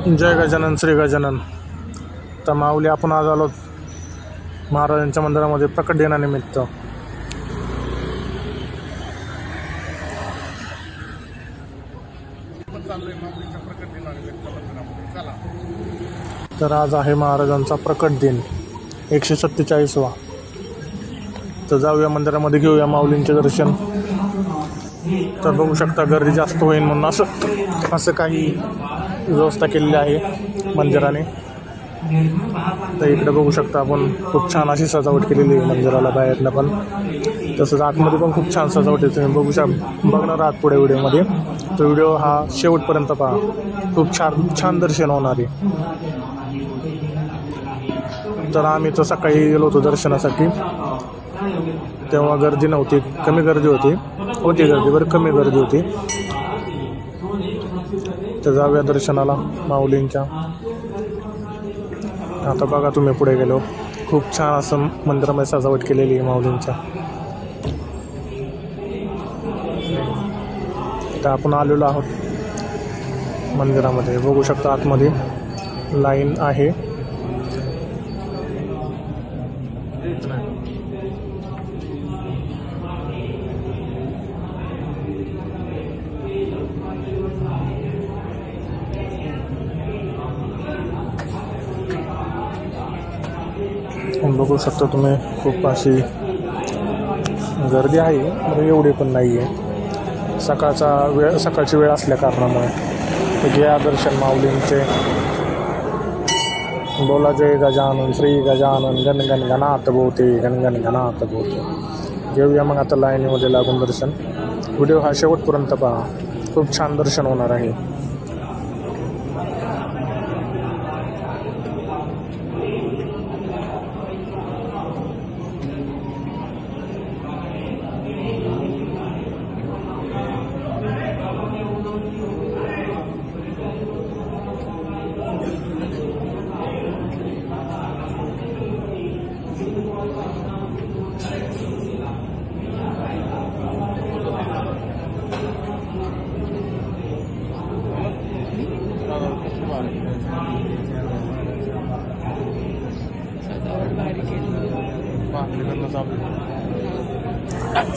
जय गजानन श्री गजानन. तर माऊली आपण आज आलो महाराजांच्या मंदिरामध्ये प्रकट दिनानिमित्त. तर आज आहे महाराजांचा प्रकट दिन 147वा. तर जाऊया मंदिरामध्ये, घेऊया माऊलींचे दर्शन. तर बघू शकता गर्दी जास्त होईल म्हणून असं काही व्यवस्था केलेली आहे मंदिराने. तर इकडे बघू शकता आपण खूप छान अशी सजावट केलेली आहे मंदिराला, बाहेरनं पण तसंच आतमध्ये पण खूप छान सजावट आहे. तुम्ही बघणार आहात पुढे व्हिडिओमध्ये. तो व्हिडिओ हा शेवटपर्यंत पहा, खूप छान दर्शन होणार आहे. तर आम्ही तर सकाळी गेलो होतो दर्शनासाठी, तेव्हा गर्दी नव्हती, कमी गर्दी होती गर्दी बरं, कमी गर्दी होती. तर जाऊया दर्शनाला माऊलींच्या. आता बघा तुम्ही पुढे गेलो, खूप छान असं मंदिरामध्ये सजावट केलेली आहे माऊलींच्या. तर आपण आलेलो आहोत मंदिरामध्ये. बघू शकता आतमध्ये लाईन आहे. बघू शकता तुम्ही खूप अशी गर्दी आहे, एवढी पण नाही आहे. सकाळची वेळ असल्या कारणामुळे घ्या दर्शन माऊलींचे. बोला जय गजानन श्री गजानन गण गण गणात बोते गण गण गणात बोते. घेऊया मग आता लाईनीमध्ये लागून दर्शन. व्हिडिओ हा शेवटपर्यंत पहा, खूप छान दर्शन होणार आहे.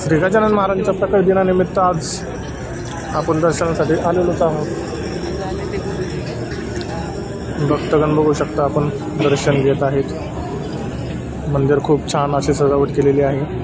श्री गजानन महाराजांच्या प्रकट दिनानिमित्त आज आपण दर्शनासाठी आलेलोच आहोत. भक्तगण बघू शकता आपण दर्शन घेत आहेत. मंदिर खूप छान अशी सजावट केलेली आहे.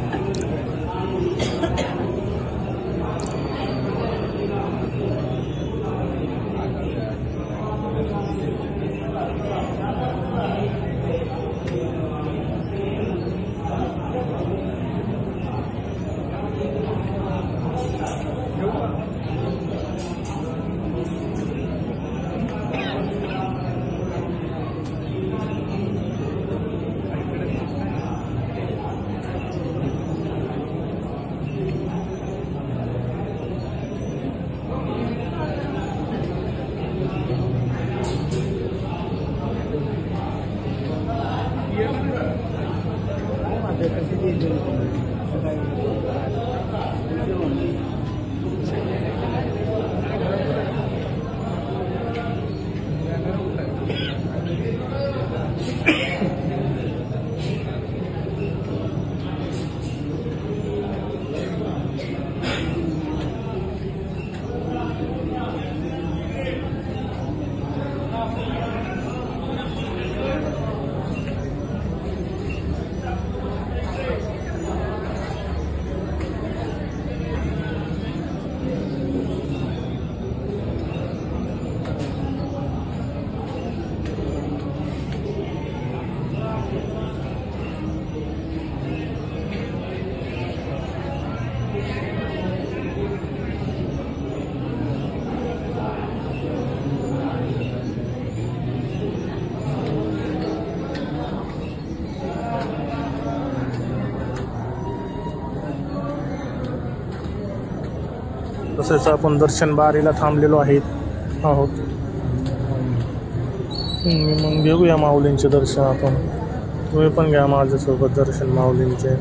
तसेच आपण दर्शन बारीला थांबलेलो आहोत. मग घेऊया माऊलींचे दर्शन आपण. तुम्ही पण घ्या माझ्यासोबत दर्शन माऊलींचे.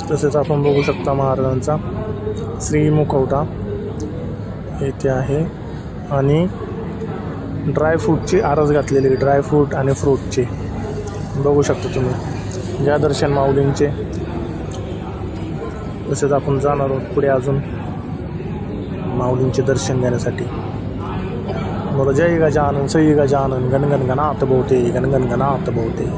तसेच आपण बघू शकता महाराजांचा श्री मुखवटा येथे आहे आणि ड्रायफ्रूटची आरस घातलेली, ड्रायफ्रूट आणि फ्रूटची बघू शकता तुम्ही या दर्शन माऊलींचे. तसेच आपण जाणार आहोत पुढे अजून माऊलींचे दर्शन घेण्यासाठी. बोला जय गजानन श्री गजानन गणगण गणात भोवते गणगण गणात भोवते.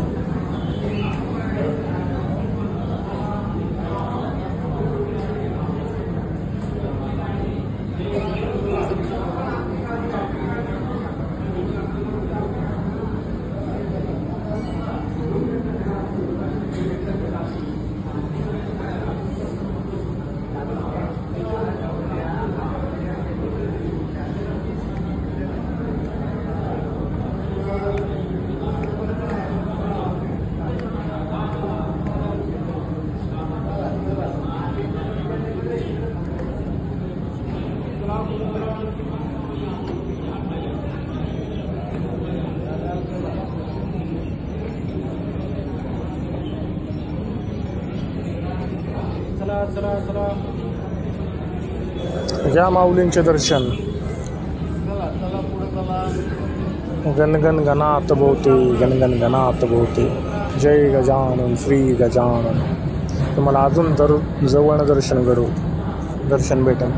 या माऊलींचे दर्शन गणगण गणात भोवते गणगण गणात भोवते. जय गजानन श्री गजानन. तुम्हाला अजून तर जवळ दर्शन भेटेल.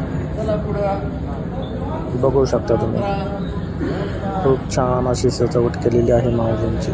बघू शकता तुम्ही खूप छान अशी सजावट केलेली आहे माऊलींची.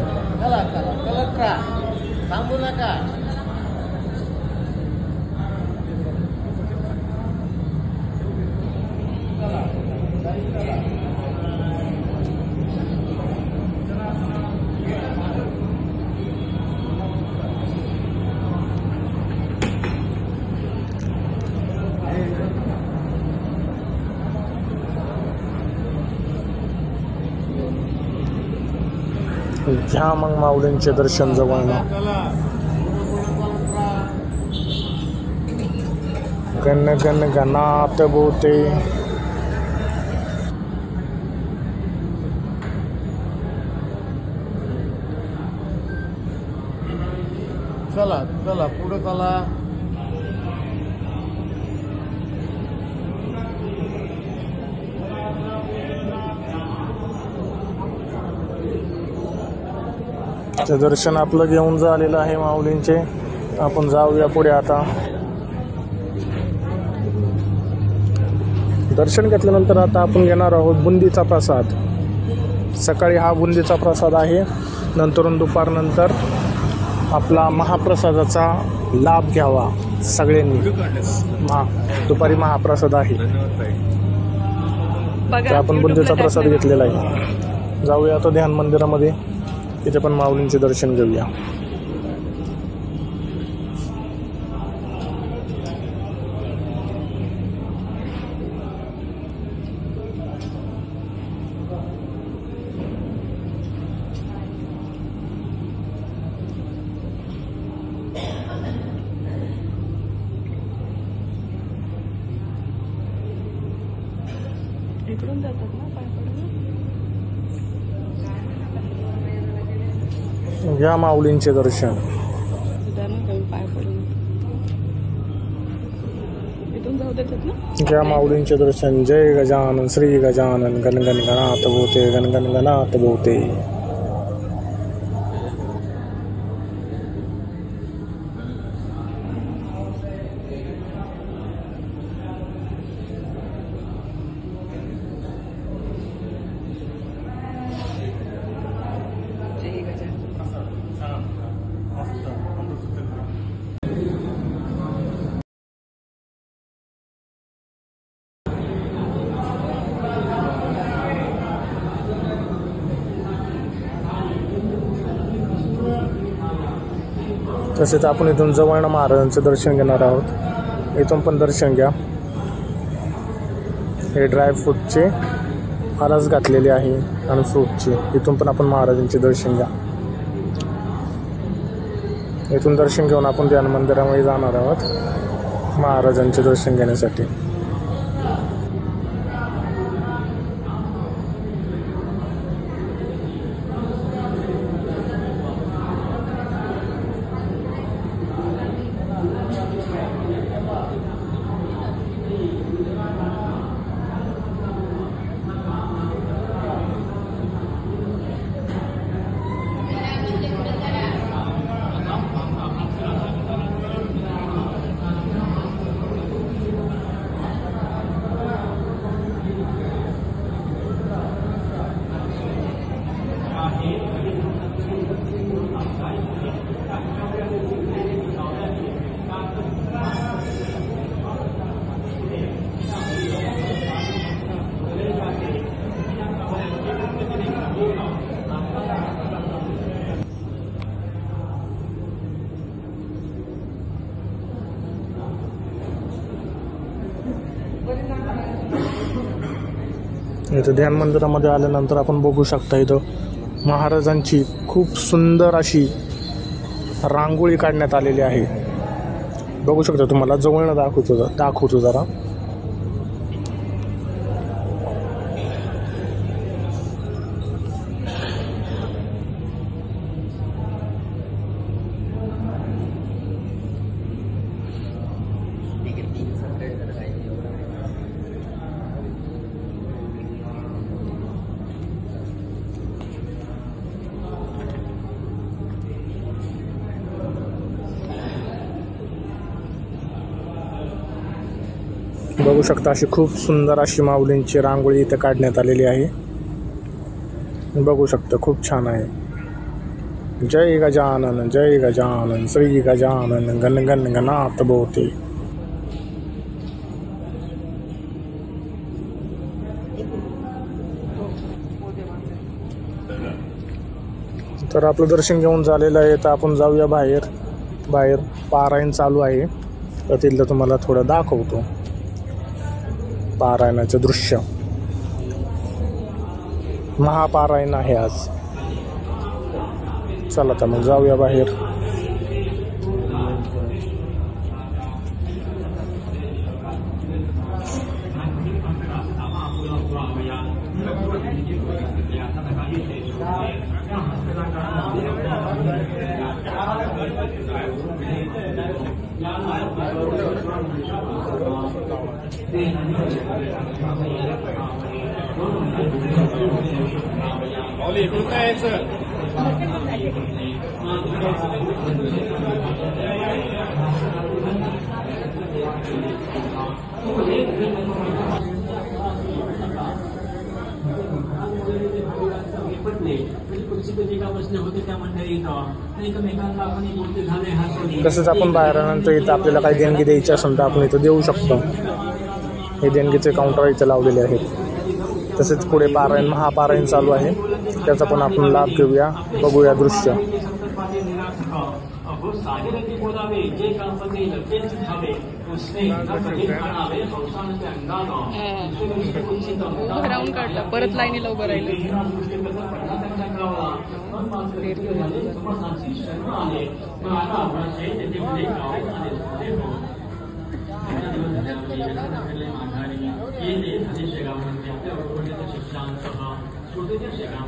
घ्या मग माऊलींचे दर्शन जवळनं. गण गण गणात भोवते. चला चला पुढे चला. ते दर्शन आपलं घेऊन झालेलं आहे माऊलींचे. आपण जाऊया पुढे आता. दर्शन घेतल्यानंतर आता आपण घेणार आहोत बुंदीचा प्रसाद. सकाळी हा बुंदीचा प्रसाद आहे. नंतरून दुपारनंतर आपला महाप्रसादाचा लाभ घ्यावा सगळ्यांनी. दुपारी महाप्रसाद आहे. तर आपण बुंदीचा प्रसाद घेतलेला आहे. जाऊया आता ध्यान मंदिरामध्ये. तिथे पण माऊलींचे दर्शन घेऊया. इकडून जातात ना पाय पडून. घ्या माऊलींचे दर्शन. पाय पडून इथून जाऊ देतात ना. घ्या माऊलींचे दर्शन. जय गजानन श्री गजानन गणगण गणात भोवते गणगण गणात भोवते. तसेच आपण इथून जवळनं महाराजांचं दर्शन घेणार आहोत. इथून पण दर्शन घ्या. हे ड्रायफ्रूटचे आरास घातलेली आहे आणि फ्रूटची. इथून पण आपण महाराजांचे दर्शन घ्या. इथून दर्शन घेऊन आपण ध्यान मंदिरामध्ये जाणार आहोत महाराजांचे दर्शन घेण्यासाठी. इथं ध्यान मंदिरामध्ये आल्यानंतर आपण बघू शकता इथं महाराजांची खूप सुंदर अशी रांगोळी काढण्यात आलेली आहे. बघू शकता, तुम्हाला जवळनं दाखवतो जरा. बघू शकता अशी खूप सुंदर अशी माऊलींची रांगोळी इथे काढण्यात आलेली आहे. बघू शकता खूप छान आहे. जय गजानन जय गजानन श्री गजानन गण गण गणात बोते. तर आपलं दर्शन घेऊन झालेलं आहे. तर आपण जाऊया बाहेर पारायण चालू आहे. तर तिथलं तुम्हाला थोडं दाखवतो पारायणाचं दृश्य. महापारायण आहे आज. चला तर मग जाऊया बाहेर. तसंच आपण बाहेर आल्यानंतर इथं आपल्याला काही देणगी द्यायची असेल तर आपण इथं देऊ शकतो. हे देणगीचे काउंटर इथं लावलेले आहेत. तसेच पुढे महापारायण चालू आहे. त्याचा पण आपण लाभ घेऊया, बघूया दृश्य. राऊंड काढला, परत लाईनीला उभं राहिलं.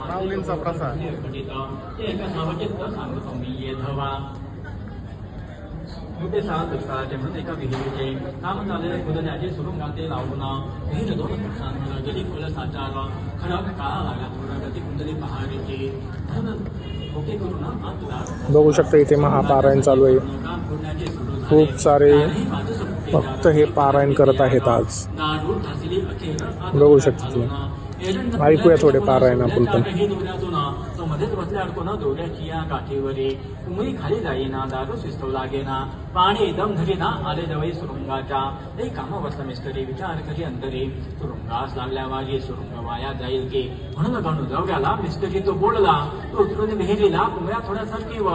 माऊलींचा प्रसाद. मोठे सात पुष्कळाचे म्हणून एका विहिरीचे काम झालेले खुदण्याचे सुरुंगाते लावून विहीर दोन पुरुषांना जरी फुलं साचार खडक काळा लागला थोडा गती कुंडली पहाडीचे ओके करून बघू शकता इथे महापारायण चालू आहे. खूप सारे भक्त हे पारायण करत आहेत आज. बघू शकता तुम्ही. ऐकूया थोडे पारायण आपण पण. मध्येच बसल्या अडकून दोऱ्याची या काठीवरी उमरी खाली जाईना दारू शिस्तव लागेना पाणी दम धरीना आले जवळ सुरुंगाच्या नाही कामा बसला मिस्टरी विचार करी अंतरी सुरुंगास लागल्या वाजी सुरुंग वाया जाईल की म्हणून गणू जवळ्याला मिस्टरी तो बोलला तो उतरून विहिरीला उमऱ्या थोड्यासारखी व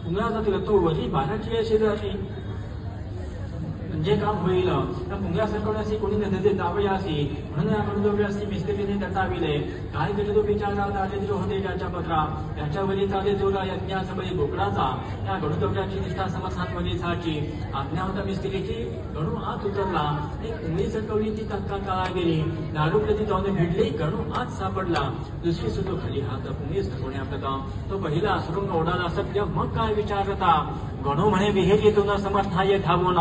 उमऱ्याचा तिला तो वरी बाराची शेजारी जे काम होईल त्या पुंग्या सरकवण्याची कोणी नजर जावयासी म्हणून आपण जोड्यासी मिस्त्रीने दताविले काय करी तो बिचारा दारिद्र्य होते ज्याच्या पत्रा त्याच्यावरी चाले जोरा यज्ञासबळी बोकडाचा या गणुदवड्याची निष्ठा समर्थांमध्ये साची आज्ञा होता मिस्त्रीची गणू आत उतरला एक उंगली सरकवली ती तत्काळ काळा गेली दारू प्रती जाऊन भिडली गणू आत सापडला दुसरी सुतो खाली हात उंगलीच ढकवण्याप्रता तो पहिला सुरुंग ओढाला सत्य मग काय विचारता गणू म्हणे विहिरीतून समर्थाय धावून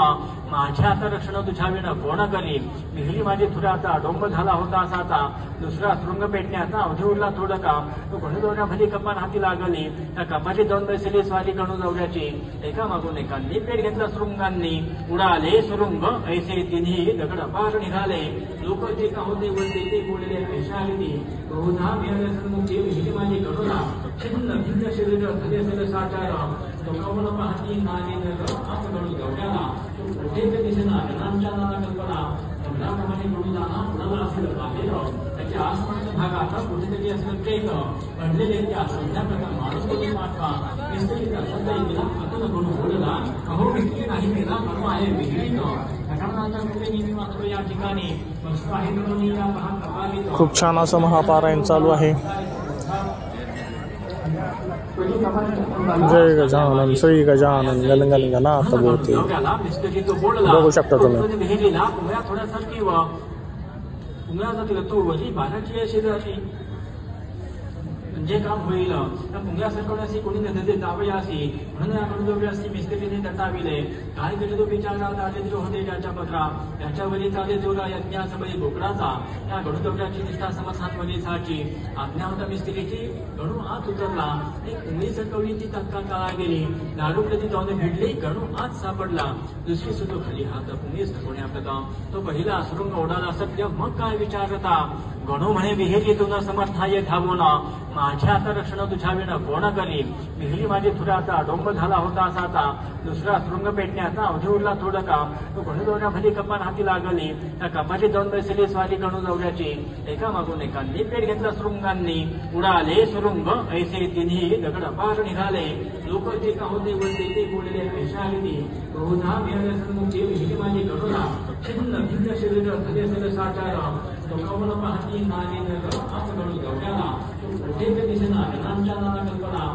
माझ्या आता रक्षण तुझ्या विण कोण करी विहिरी माझी थुराचा डोंब झाला होता असाचा दुसरा सुरुंग पेटण्याचा अवधी उरला थोडं का तो गणू दौऱ्यामध्ये कपान हाती लागली त्या कपाची जाऊन बसली स्वारी गणू दौऱ्याची एका मागून एकांनी पेट घेतला सुरुंगांनी उडाले सुरुंग ऐसे तिन्ही दगड अपार निघाले लोक जे का होते बोलते ते बोलले पैशाली बहुधा मिळाल्यासन्मुखी विहिरी माझी गणूला छिन्न भिन्न शरीर झाले सगळं साचार लोकांना पाहती नागे नगर आप गणू दौऱ्याला कुठेच दिसेना जनांच्या नाना कल्पना त्याप्रमाणे गणू जाणा कुणाला असेल पाहिलं त्याच्या आसपासच्या भागात कुठेतरी असलं ट्रेक पडलेले त्या संध्याप्रकार माणूस कधी माठवा मिस्त्रीचा सध्या गेला आता गणू बोलला अहो मिस्त्री नाही मेला गणू आहे विहिरीनं घटनाचा कुठे नेहमी मात्र या ठिकाणी मस्त आहे गणूनी या पहा कपालीत खूप छान असं महापारायण चालू आहे. जय गजानन श्री गजानन गणगण गणात बोलते बघू शकता तुम्ही. विहिरीला उमऱ्या थोड्या सरकी व उमऱ्याचा तिला तो वरी बाराची अशी जाती जे काम होईल त्या पुंग्या सरकवण्यासी कोणी नदीत जावयासी म्हणून आपण जोड्यासी मिस्त्रीने दताविले काय करी तो बिचारा दारिद्र्य होते ज्याच्या पत्रा त्याच्यावरी चाले जोरा यज्ञासबळी बोकडाचा या गणुदवड्याची निष्ठा समर्थांमध्ये साची आज्ञा होता मिस्त्रीची गणू आत उतरला एक उंगली सरकवली ती तत्काळ काळा गेली दारू प्रती जाऊन भिडली गणू आत सापडला दुसरी सुतो खाली हात उंगलीच ढकवण्याप्रता तो पहिला सुरुंग ओढाला सत्य मग काय विचारता गणू म्हणे विहिरीतून समर्थाय धावून माझ्या आता रक्षण तुझ्या विण कोण करी विहिरी माझी थुराचा डोंब झाला होता असाचा दुसरा सुरुंग पेटण्याचा अवधी उरला थोडं का तो गणू दौऱ्यामध्ये कपान हाती लागली त्या कपाची जाऊन बसली स्वारी गणू दौऱ्याची एका मागून एकांनी पेट घेतला सुरुंगांनी उडाले सुरुंग ऐसे तिन्ही दगड अपार निघाले लोक जे का होते बोलते ते बोलले पैशाली बहुधा मिळाल्यासन्मुखी विहिरी माझी गणूला छिन्न भिन्न शरीर झाले सगळं साचार लोकांना पाहती नागे नगर आप गणू दौऱ्याला कुठेच दिसेना जनांच्या नाना कल्पना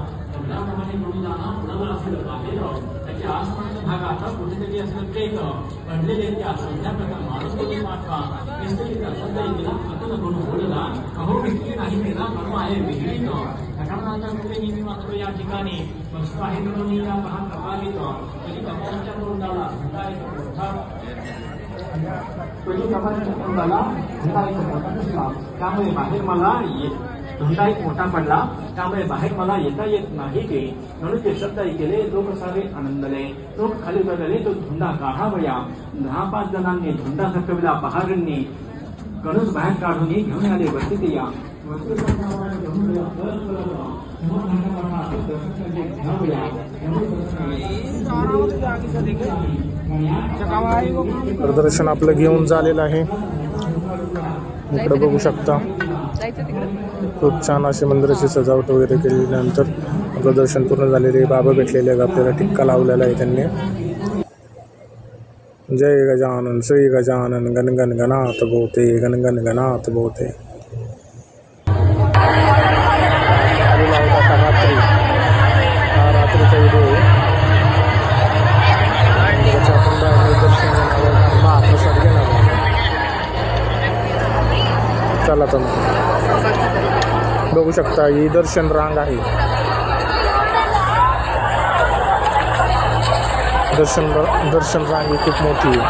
त्याप्रमाणे गणू जाणा कुणाला असेल पाहिलं त्याच्या आसपासच्या भागात कुठेतरी असलं ट्रेक पडलेले त्या संध्याप्रकार माणूस कधी माठवा मिस्त्रीचा सध्या गेला आता गणू बोलला अहो मिस्त्री नाही मेला गणू आहे विहिरीनं घटनाचा कुठे नेहमी मात्र या ठिकाणी मस्त आहे गणूनी या पहा कपालीत कधी कपालीच्या तोंडाला त्यामुळे बाहेर मला धोंडा एक मोठा पडला त्यामुळे बाहेर मला येता येत नाही ते म्हणून ते शब्द केले लोक सारे आनंदले लोक खाली उतरले तो धोंडा काढावया 10-5 जणांनी धोंडा सरकविला पहारांनी गणूस बाहेर काढून घेऊन आले वरती ते या प्रदर्शन आपलं घेऊन झालेलं आहे. इकडे बघू शकता खूप छान अशी मंदिराची सजावट वगैरे केल्यानंतर प्रदर्शन पूर्ण झालेले बाबा भेटलेले आहेत आपल्याला टिक्का लावलेला आहे त्यांनी. जय गजानन श्री गजानन गणगण गणात बोलते गणगण गणात बोलते. रात्रीचा व्हिडिओ महाप्रसाद घेणार. चला तर बघू शकता ही दर्शन रांग आहे. दर्शन रांग ही खूप मोठी आहे.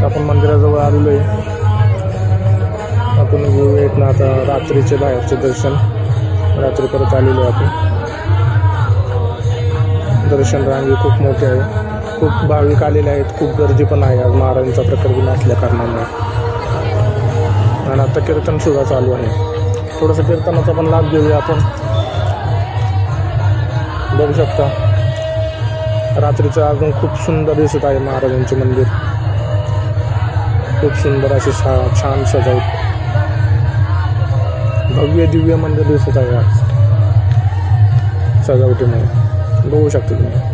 आपण मंदिराजवळ आलेलो आहे. आपण घेऊयात ना आता रात्रीचे बाहेरचे दर्शन. रात्री परत आलेलो आहे आपण. दर्शन रांग ही खूप मोठी आहे. खूप भाविक आलेले आहेत. खूप गर्दी पण आहे आज महाराजांचा प्रकट दिन असल्या कारणामुळे. आणि आता कीर्तन सुद्धा चालू आहे. थोडंसं कीर्तनाचा पण लाभ घेऊया आपण. बघू शकता रात्रीचं अजून खूप सुंदर दिसत आहे महाराजांचे मंदिर. खूप सुंदर अशी छान सजावट भव्य दिव्य मंदिर दिसत आहे आज सजावटीमुळे. बघू शकता तुम्ही.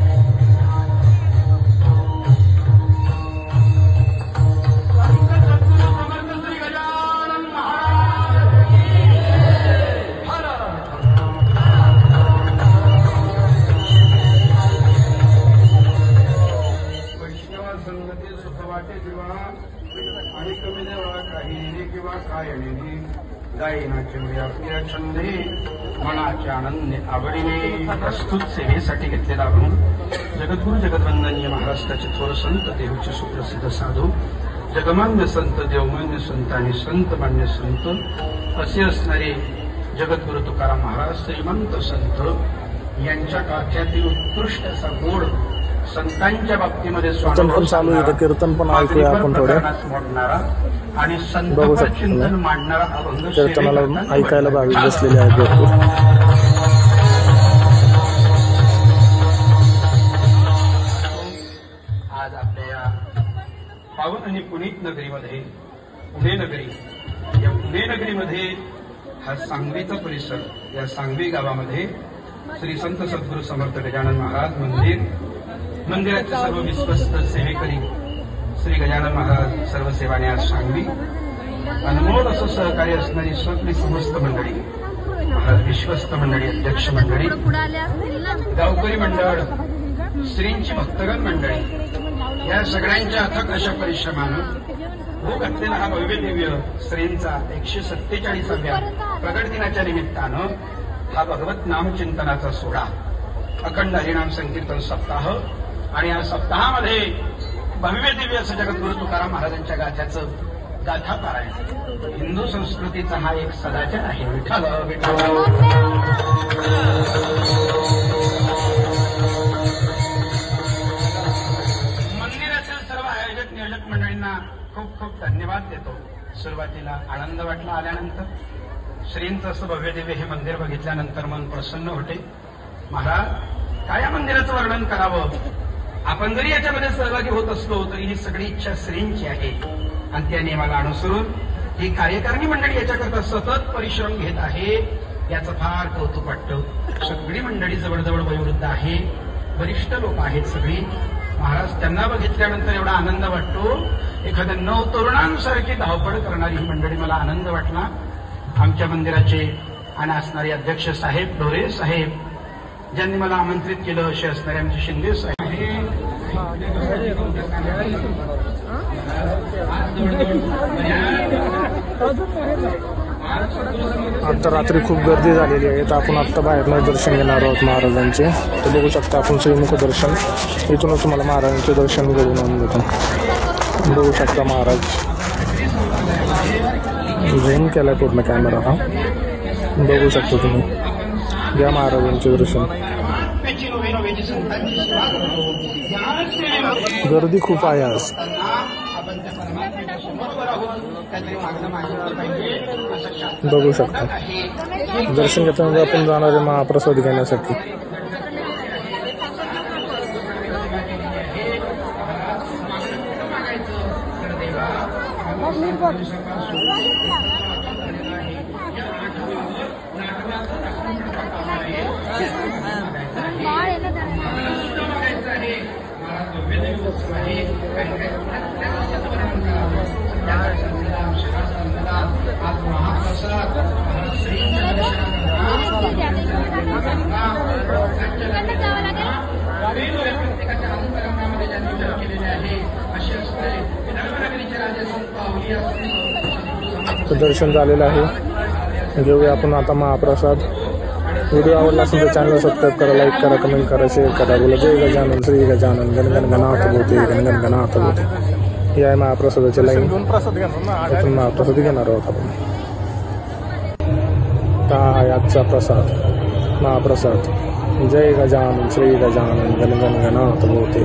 गायिनी किंवा गायिनी गायनाचे व्याप्य छंदे मनाचे आनंद आवडीने प्रस्तुत सेवेसाठी घेतलेला अभंग जगद्गुरु जगद्वंदनीय महाराष्ट्राचे थोर संत देवचे सुप्रसिद्ध साधू जगमान्य संत देवमान्य संत आणि संत मान्य संत असे असणारे जगद्गुरु तुकाराम महाराज श्रीमंत संत यांच्या काठ्यातील उत्कृष्ट असा गोड संतांच्या बाबतीमध्ये चालू आहे कीर्तन पण ऐकूया आपण थोडे मोडणारा आणि संत बघू शकतो चिंतन मांडणारा अभंग कीर्तनाला ऐकायला भाविक बसलेले आहेत भरपूर. आज आपल्या या पावन आणि पुनीत नगरीमध्ये पुणे नगरी या पुणे नगरीमध्ये हा सांगवीचा परिसर या सांगवी गावामध्ये श्री संत सद्गुरू समर्थ गजानन महाराज मंदिराचे सर्व विश्वस्त सेवेकरी श्री गजानन महाराज सर्व सेवाने आज सांगवी अनमोल असं सहकार्य असणारी आपली समस्त मंडळी महाराज विश्वस्त मंडळी अध्यक्ष मंडळी गावकरी मंडळ श्रींची भक्तगण मंडळी या सगळ्यांच्या अथक अशा परिश्रमानं भोग घातलेला हा भव्य दिव्य श्रींचा 147व्या प्रगट दिनाच्या निमित्तानं हा भगवत नामचिंतनाचा सोहळा अखंड हरिनाम संकीर्तन सप्ताह आणि या सप्ताहामध्ये भव्य दिव्य असं जगद्गुरु तुकाराम महाराजांच्या गाथ्याचं गाथा पारायण हिंदू संस्कृतीचा हा एक सदाचार आहे. विठ्ठल विठ्ठल मंदिरातील सर्व आयोजक नियोजक मंडळींना खूप खूप धन्यवाद देतो. सुरुवातीला आनंद वाटला आल्यानंतर श्रींचं असं भव्य दिव्य हे मंदिर बघितल्यानंतर मन प्रसन्न होते. महाराज काय या मंदिराचं वर्णन करावं. आपण जरी याच्यामध्ये सहभागी होत असलो तरी ही सगळी इच्छा श्रींची आहे आणि त्या नियमाला अनुसरून ही कार्यकारिणी मंडळी याच्याकरता सतत परिश्रम घेत आहे. याचं फार कौतुक वाटतं. सगळी मंडळी जवळजवळ वयोवृद्ध आहे, वरिष्ठ लोक आहेत सगळी. महाराज त्यांना बघितल्यानंतर एवढा आनंद वाटतो. एखाद्या नवतरुणांसारखी धावपळ करणारी ही मंडळी मला आनंद वाटला. आमच्या मंदिराचे आणि असणारे अध्यक्ष साहेब ढोरे साहेब ज्यांनी मला आमंत्रित केलं असे असणारे आमचे शिंदे साहेब आता रात्री खूप गर्दी झालेली आहे. तर आपण आत्ता बाहेरनं दर्शन घेणार आहोत महाराजांचे. तर बघू शकता आपण श्रीमुख दर्शन इथूनच तुम्हाला महाराजांचे दर्शन घेऊन आणून देतो. बघू शकता महाराज झूम केलाय पूर्ण कॅमेरा हा. बघू शकता तुम्ही. घ्या महाराजांचे दर्शन. गर्दी खूप आहे आज. बघू शकता दर्शन घेताना आपण जाणार आहे महाप्रसाद घेण्यासाठी. दर्शन झालेलं आहे. घेऊया आपण आता महाप्रसाद. व्हिडिओ आवडला असेल तर चॅनल सबस्क्राईब करा, लाईक करा, कमेंट करा, शेअर करा. बोला जय गजानन श्री गजानन गणगण गणाथ बोते गणगण गणाथ बोते. ही आहे महाप्रसादाची लाईन. इथून महाप्रसाद घेणार आहोत आपण. हा आहे आजचा प्रसाद महाप्रसाद. जय गजानन श्री गजानन गणगण गणाथ बोते.